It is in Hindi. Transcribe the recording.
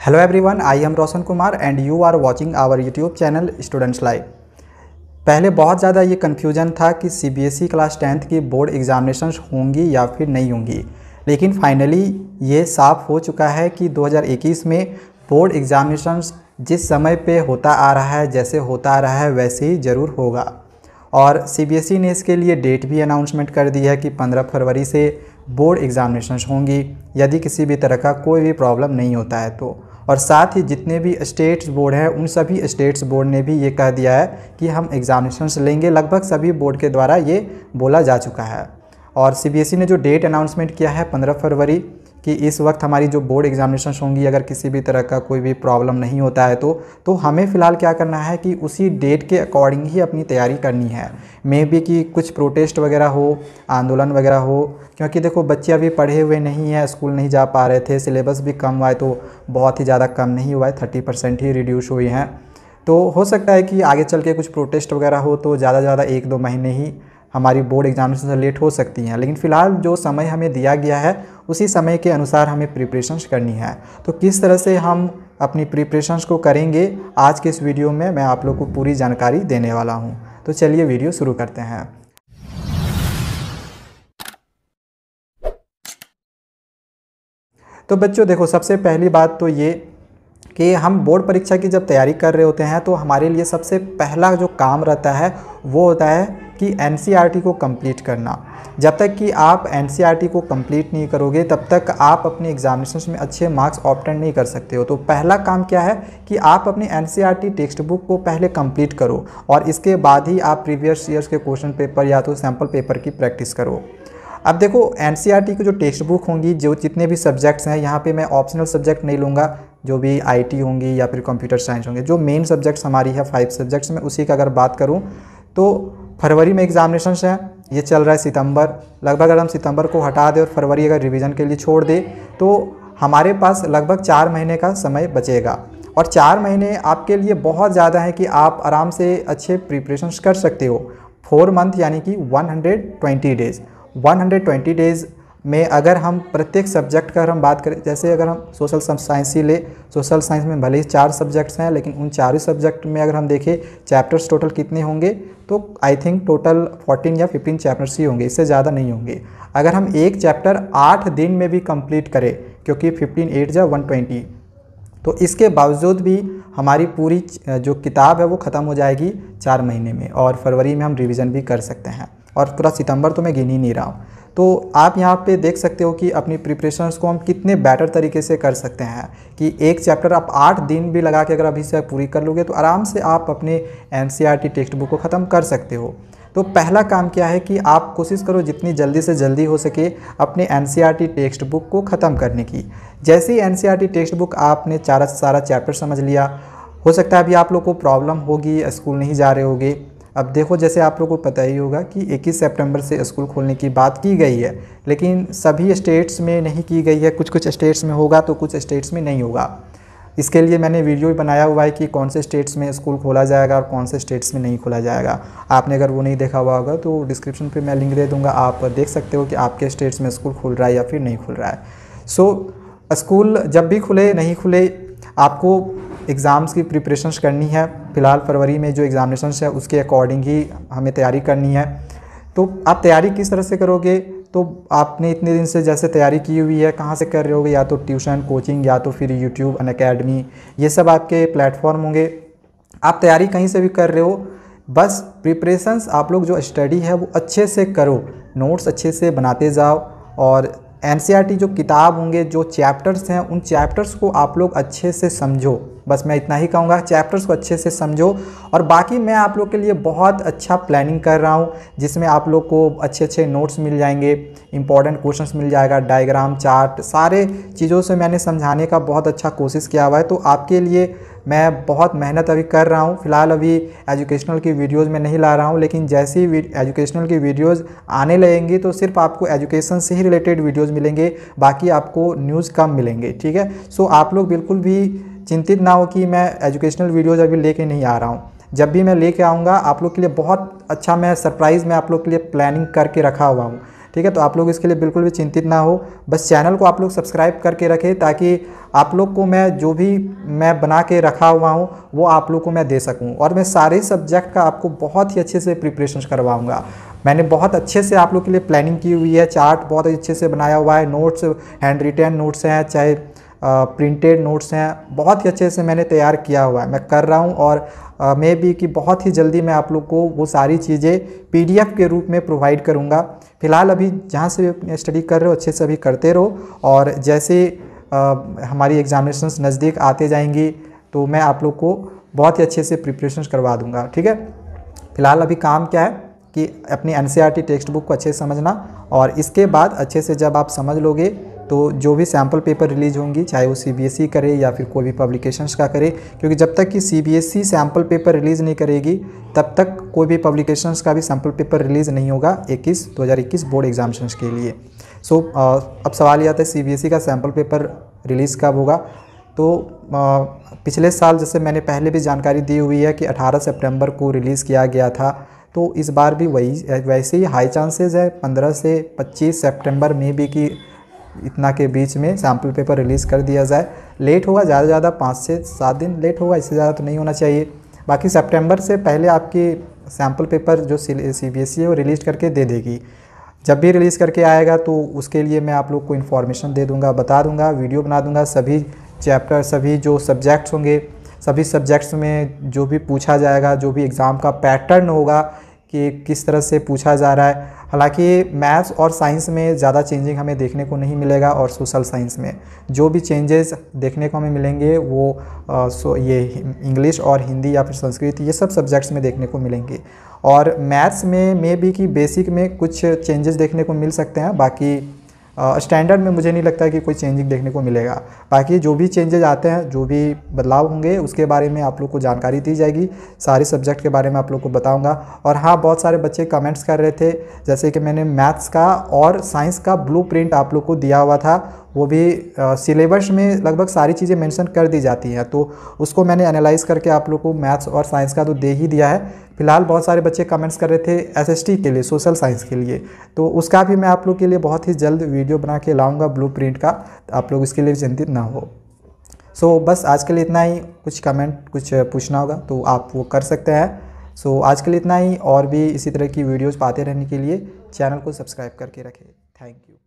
Hello everyone, I am Roshan Kumar and you are watching our YouTube channel Students Live। पहले बहुत ज़्यादा ये कन्फ्यूजन था कि CBSE क्लास 10th की बोर्ड एग्ज़ामिनेशंस होंगी या फिर नहीं होंगी, लेकिन फाइनली ये साफ हो चुका है कि 2021 में बोर्ड एग्ज़ामिनेशंस जिस समय पे होता आ रहा है, जैसे होता आ रहा है वैसे ही ज़रूर होगा। और CBSE ने इसके लिए डेट भी अनाउंसमेंट कर दी है कि 15 फरवरी से बोर्ड एग्ज़ामिनेशंस होंगी, यदि किसी भी तरह का कोई भी प्रॉब्लम नहीं होता है तो। और साथ ही जितने भी स्टेट्स बोर्ड हैं उन सभी स्टेट्स बोर्ड ने भी ये कह दिया है कि हम एग्ज़ामिनेशंस लेंगे। लगभग सभी बोर्ड के द्वारा ये बोला जा चुका है। और CBSE ने जो डेट अनाउंसमेंट किया है 15 फरवरी कि इस वक्त हमारी जो बोर्ड एग्ज़ामिनेशंस होंगी, अगर किसी भी तरह का कोई भी प्रॉब्लम नहीं होता है तो हमें फ़िलहाल क्या करना है कि उसी डेट के अकॉर्डिंग ही अपनी तैयारी करनी है। मे बी कि कुछ प्रोटेस्ट वगैरह हो, आंदोलन वगैरह हो, क्योंकि देखो बच्चे अभी पढ़े हुए नहीं हैं, स्कूल नहीं जा पा रहे थे, सिलेबस भी कम हुआ है, तो बहुत ही ज़्यादा कम नहीं हुआ है, 30% ही रिड्यूस हुई हैं। तो हो सकता है कि आगे चल के कुछ प्रोटेस्ट वगैरह हो तो ज़्यादा से ज़्यादा 1-2 महीने ही हमारी बोर्ड एग्जामिनेशन से लेट हो सकती हैं। लेकिन फ़िलहाल जो समय हमें दिया गया है उसी समय के अनुसार हमें प्रिपरेशंस करनी है। तो किस तरह से हम अपनी प्रिपरेशंस को करेंगे, आज के इस वीडियो में मैं आप लोग को पूरी जानकारी देने वाला हूं। तो चलिए वीडियो शुरू करते हैं। तो बच्चों देखो, सबसे पहली बात तो ये कि हम बोर्ड परीक्षा की जब तैयारी कर रहे होते हैं तो हमारे लिए सबसे पहला जो काम रहता है वो होता है कि NCERT को कंप्लीट करना। जब तक कि आप NCERT को कंप्लीट नहीं करोगे तब तक आप अपने एग्जामिनेशंस में अच्छे मार्क्स ऑब्टेन नहीं कर सकते हो। तो पहला काम क्या है कि आप अपनी NCERT टेक्स्ट बुक को पहले कंप्लीट करो और इसके बाद ही आप प्रीवियस ईयर्स के क्वेश्चन पेपर या तो सैम्पल पेपर की प्रैक्टिस करो। अब देखो NCERT की जो टेक्स्ट बुक होंगी, जो जितने भी सब्जेक्ट्स हैं, यहाँ पे मैं ऑप्शनल सब्जेक्ट नहीं लूँगा, जो भी IT होंगी या फिर कंप्यूटर साइंस होंगे, जो मेन सब्जेक्ट्स हमारी है 5 सब्जेक्ट्स में, उसी का अगर बात करूँ तो फरवरी में एग्जामिनेशंस हैं, ये चल रहा है सितंबर। लगभग अगर हम सितंबर को हटा दें और फरवरी अगर रिवीजन के लिए छोड़ दें तो हमारे पास लगभग 4 महीने का समय बचेगा। और 4 महीने आपके लिए बहुत ज़्यादा है कि आप आराम से अच्छे प्रिपरेशंस कर सकते हो। 4 मंथ यानी कि 120 डेज़। 120 डेज़ में अगर हम प्रत्येक सब्जेक्ट का हम बात करें, जैसे अगर हम सोशल साइंस ही ले, सोशल साइंस में भले ही 4 सब्जेक्ट्स हैं, लेकिन उन 4 सब्जेक्ट में अगर हम देखें चैप्टर्स टोटल कितने होंगे तो आई थिंक टोटल 14 या 15 चैप्टर्स ही होंगे, इससे ज़्यादा नहीं होंगे। अगर हम एक चैप्टर 8 दिन में भी कंप्लीट करें, क्योंकि 15 8 जा 120, तो इसके बावजूद भी हमारी पूरी जो किताब है वो ख़त्म हो जाएगी 4 महीने में, और फरवरी में हम रिवीजन भी कर सकते हैं, और पूरा सितंबर तो मैं गिन ही नहीं रहा हूँ। तो आप यहाँ पे देख सकते हो कि अपनी प्रिपरेशंस को हम कितने बेटर तरीके से कर सकते हैं कि एक चैप्टर आप 8 दिन भी लगा के अगर अभी से पूरी कर लोगे तो आराम से आप अपने NCERT टेक्स्ट बुक को ख़त्म कर सकते हो। तो पहला काम क्या है कि आप कोशिश करो जितनी जल्दी से जल्दी हो सके अपने NCERT टेक्स्ट बुक को ख़त्म करने की। जैसे ही NCERT टेक्स्ट बुक आपने सारा चैप्टर समझ लिया, हो सकता है अभी आप लोग को प्रॉब्लम होगी, स्कूल नहीं जा रहे होगे। अब देखो, जैसे आप लोगों को पता ही होगा कि 21 सितंबर से स्कूल खोलने की बात की गई है, लेकिन सभी स्टेट्स में नहीं की गई है। कुछ स्टेट्स में होगा तो कुछ स्टेट्स में नहीं होगा। इसके लिए मैंने वीडियो भी बनाया हुआ है कि कौन से स्टेट्स में स्कूल खोला जाएगा और कौन से स्टेट्स में नहीं खोला जाएगा। आपने अगर वो नहीं देखा हुआ होगा तो डिस्क्रिप्शन पे मैं लिंक दे दूँगा, आप देख सकते हो कि आपके स्टेट्स में स्कूल खुल रहा है या फिर नहीं खुल रहा है। स्कूल जब भी खुले नहीं खुले, आपको एग्ज़ाम्स की प्रिपरेशंस करनी है। फ़िलहाल फरवरी में जो एग्ज़ामिनेशंस है उसके अकॉर्डिंग ही हमें तैयारी करनी है। तो आप तैयारी किस तरह से करोगे, तो आपने इतने दिन से जैसे तैयारी की हुई है, कहाँ से कर रहे होगे, या तो ट्यूशन, कोचिंग, या तो फिर यूट्यूब, अनअकैडमी, ये सब आपके प्लेटफॉर्म होंगे। आप तैयारी कहीं से भी कर रहे हो, बस प्रिपरेशंस आप लोग जो स्टडी है वो अच्छे से करो, नोट्स अच्छे से बनाते जाओ, और NCERT जो किताब होंगे, जो चैप्टर्स हैं, उन चैप्टर्स को आप लोग अच्छे से समझो। बस मैं इतना ही कहूँगा, चैप्टर्स को अच्छे से समझो। और बाकी मैं आप लोग के लिए बहुत अच्छा प्लानिंग कर रहा हूँ, जिसमें आप लोग को अच्छे नोट्स मिल जाएंगे, इंपॉर्टेंट क्वेश्चंस मिल जाएगा, डायग्राम, चार्ट, सारे चीज़ों से मैंने समझाने का बहुत अच्छा कोशिश किया हुआ है। तो आपके लिए मैं बहुत मेहनत अभी कर रहा हूँ। फ़िलहाल अभी एजुकेशनल की वीडियोज़ में नहीं ला रहा हूँ, लेकिन जैसे ही एजुकेशनल की वीडियोज़ आने लगेंगी तो सिर्फ आपको एजुकेशन से ही रिलेटेड वीडियोज़ मिलेंगे, बाकी आपको न्यूज़ कम मिलेंगे, ठीक है। सो आप लोग बिल्कुल भी चिंतित ना हो कि मैं एजुकेशनल वीडियोज़ अभी लेके नहीं आ रहा हूँ। जब भी मैं लेके आऊँगा आप लोग के लिए बहुत अच्छा मैं सरप्राइज़ में आप लोग के लिए प्लानिंग करके रखा हुआ हूँ। ठीक है। तो आप लोग इसके लिए बिल्कुल भी चिंतित ना हो, बस चैनल को आप लोग सब्सक्राइब करके रखें ताकि आप लोग को मैं जो भी मैं बना के रखा हुआ हूँ वो आप लोग को मैं दे सकूँ। और मैं सारे सब्जेक्ट का आपको बहुत ही अच्छे से प्रिपरेशन करवाऊँगा। मैंने बहुत अच्छे से आप लोग के लिए प्लानिंग की हुई है, चार्ट बहुत अच्छे से बनाया हुआ है, नोट्स हैंड रिटन नोट्स हैं चाहे प्रिंटेड नोट्स हैं, बहुत ही अच्छे से मैंने तैयार किया हुआ है, मैं कर रहा हूँ। और मे बी कि बहुत ही जल्दी मैं आप लोग को वो सारी चीज़ें PDF के रूप में प्रोवाइड करूँगा। फ़िलहाल अभी जहाँ से स्टडी कर रहे हो अच्छे से अभी करते रहो, और जैसे हमारी एग्जामिनेशंस नज़दीक आते जाएंगी तो मैं आप लोग को बहुत ही अच्छे से प्रिपरेशन करवा दूँगा, ठीक है। फ़िलहाल अभी काम क्या है कि अपनी NCERT टेक्स्ट बुक को अच्छे से समझना, और इसके बाद अच्छे से जब आप समझ लोगे तो जो भी सैम्पल पेपर रिलीज होंगी चाहे वो CBSE करे या फिर कोई भी पब्लिकेशंस का करे, क्योंकि जब तक कि CBSE सैम्पल पेपर रिलीज़ नहीं करेगी तब तक कोई भी पब्लिकेशंस का भी सैम्पल पेपर रिलीज़ नहीं होगा 2021 बोर्ड एग्जामिनेशंस के लिए। सो अब सवाल ये आता है CBSE का सैम्पल पेपर रिलीज़ कब होगा। तो पिछले साल जैसे मैंने पहले भी जानकारी दी हुई है कि 18 सितंबर को रिलीज़ किया गया था, तो इस बार भी वैसे ही हाई चांसेस है 15 से 25 सितंबर में भी कि इतना के बीच में सैम्पल पेपर रिलीज़ कर दिया जाए। लेट होगा ज़्यादा से ज़्यादा 5 से 7 दिन लेट होगा, इससे ज़्यादा तो नहीं होना चाहिए। बाकी सितंबर से पहले आपकी सैम्पल पेपर जो CBSE है वो रिलीज़ करके दे देगी। जब भी रिलीज़ करके आएगा तो उसके लिए मैं आप लोग को इन्फॉर्मेशन दे दूँगा, बता दूँगा, वीडियो बना दूँगा। सभी चैप्टर, सभी जो सब्जेक्ट्स होंगे, सभी सब्जेक्ट्स में जो भी पूछा जाएगा, जो भी एग्ज़ाम का पैटर्न होगा कि किस तरह से पूछा जा रहा है। हालांकि मैथ्स और साइंस में ज़्यादा चेंजिंग हमें देखने को नहीं मिलेगा, और सोशल साइंस में जो भी चेंजेस देखने को हमें मिलेंगे वो ये इंग्लिश और हिंदी या फिर संस्कृत, ये सब सब्जेक्ट्स में देखने को मिलेंगे। और मैथ्स में भी कि बेसिक में कुछ चेंजेस देखने को मिल सकते हैं, बाकी स्टैंडर्ड में मुझे नहीं लगता कि कोई चेंजिंग देखने को मिलेगा। बाकी जो भी चेंजेस आते हैं, जो भी बदलाव होंगे उसके बारे में आप लोग को जानकारी दी जाएगी, सारे सब्जेक्ट के बारे में आप लोग को बताऊंगा। और हाँ, बहुत सारे बच्चे कमेंट्स कर रहे थे, जैसे कि मैंने मैथ्स का और साइंस का ब्लूप्रिंट आप लोग को दिया हुआ था, वो भी सिलेबस में लगभग सारी चीज़ें मेंशन कर दी जाती हैं, तो उसको मैंने एनालाइज़ करके आप लोग को मैथ्स और साइंस का तो दे ही दिया है। फिलहाल बहुत सारे बच्चे कमेंट्स कर रहे थे SST के लिए, सोशल साइंस के लिए, तो उसका भी मैं आप लोग के लिए बहुत ही जल्द वीडियो बना के लाऊंगा ब्लूप्रिंट का, आप लोग इसके लिए चिंतित ना हो। सो बस आज के लिए इतना ही। कुछ कमेंट कुछ पूछना होगा तो आप वो कर सकते हैं। सो आज के लिए इतना ही, और भी इसी तरह की वीडियोज़ पाते रहने के लिए चैनल को सब्सक्राइब करके रखें। Thank you.